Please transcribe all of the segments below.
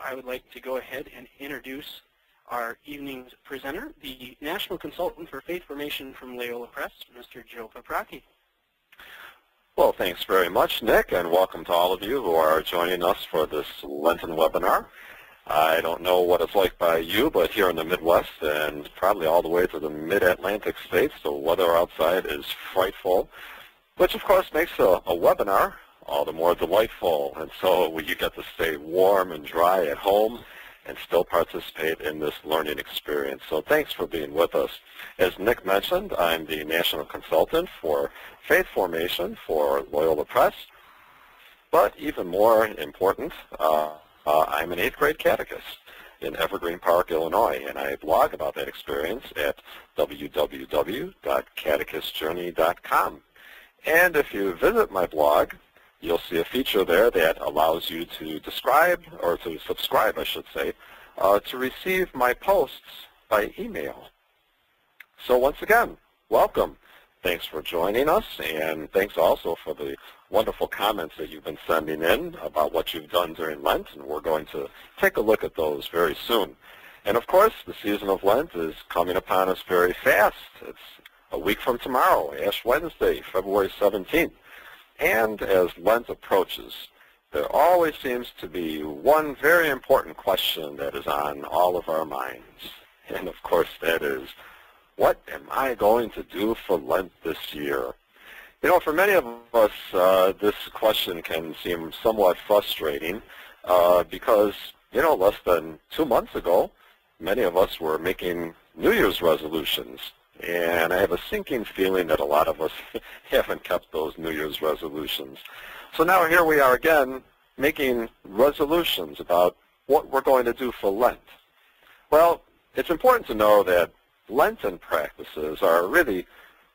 I would like to go ahead and introduce our evening's presenter, the National Consultant for Faith Formation from Loyola Press, Mr. Joe Paprocki. Well, thanks very much, Nick, and welcome to all of you who are joining us for this Lenten webinar. I don't know what it's like by you, but here in the Midwest and probably all the way to the mid-Atlantic states, the weather outside is frightful, which of course makes a webinar all the more delightful. And so you get to stay warm and dry at home and still participate in this learning experience. So thanks for being with us. As Nick mentioned, I'm the National Consultant for Faith Formation for Loyola Press. But even more important, I'm an 8th grade catechist in Evergreen Park, Illinois, and I blog about that experience at www.catechistjourney.com. And if you visit my blog, you'll see a feature there that allows you to subscribe, I should say, to receive my posts by email. So once again, welcome. Thanks for joining us, and thanks also for the wonderful comments that you've been sending in about what you've done during Lent, and we're going to take a look at those very soon. And of course, the season of Lent is coming upon us very fast. It's a week from tomorrow, Ash Wednesday, February 17th. And as Lent approaches, there always seems to be one very important question that is on all of our minds. And of course that is, what am I going to do for Lent this year? You know, for many of us, this question can seem somewhat frustrating because, you know, less than 2 months ago, many of us were making New Year's resolutions. And I have a sinking feeling that a lot of us haven't kept those New Year's resolutions. So now here we are again making resolutions about what we're going to do for Lent. Well, it's important to know that Lenten practices are really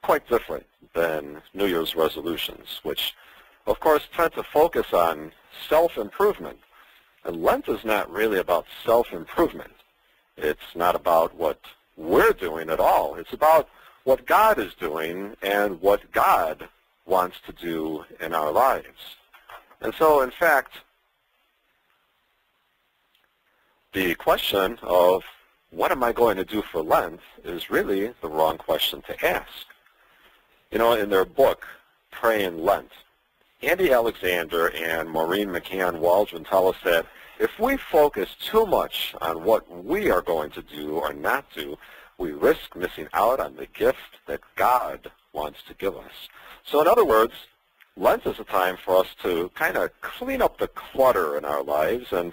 quite different than New Year's resolutions, which of course tend to focus on self-improvement. And Lent is not really about self-improvement. It's not about what we're doing at all. It's about what God is doing and what God wants to do in our lives. And so, in fact, the question of what am I going to do for Lent is really the wrong question to ask. You know, in their book, Praying Lent, Andy Alexander and Maureen McCann Waldron tell us that if we focus too much on what we are going to do or not do, we risk missing out on the gift that God wants to give us. So in other words, Lent is a time for us to kind of clean up the clutter in our lives, and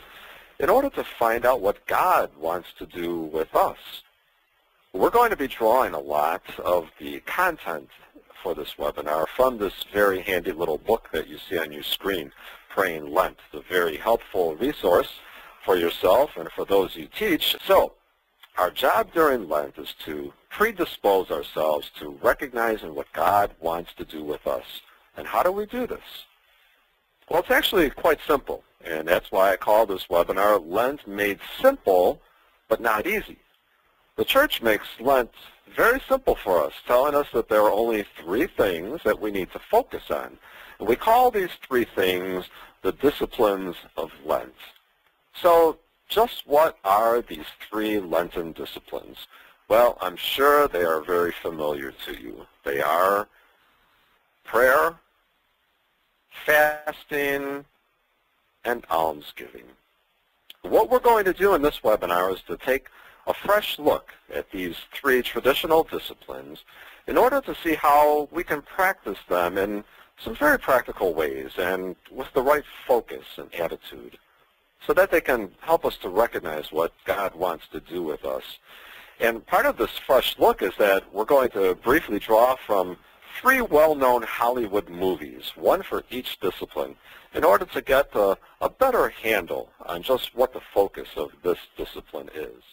in order to find out what God wants to do with us. We're going to be drawing a lot of the content for this webinar from this very handy little book that you see on your screen, Praying Lent, a very helpful resource for yourself and for those you teach. So our job during Lent is to predispose ourselves to recognizing what God wants to do with us. And how do we do this? Well, it's actually quite simple, and that's why I call this webinar Lent Made Simple, but Not Easy. The church makes Lent very simple for us, telling us that there are only 3 things that we need to focus on. And we call these 3 things the disciplines of Lent. So just what are these 3 Lenten disciplines? Well, I'm sure they are very familiar to you. They are prayer, fasting, and almsgiving. What we're going to do in this webinar is to take a fresh look at these 3 traditional disciplines in order to see how we can practice them in some very practical ways and with the right focus and attitude, so that they can help us to recognize what God wants to do with us. And part of this fresh look is that we're going to briefly draw from 3 well-known Hollywood movies, one for each discipline, in order to get a better handle on just what the focus of this discipline is.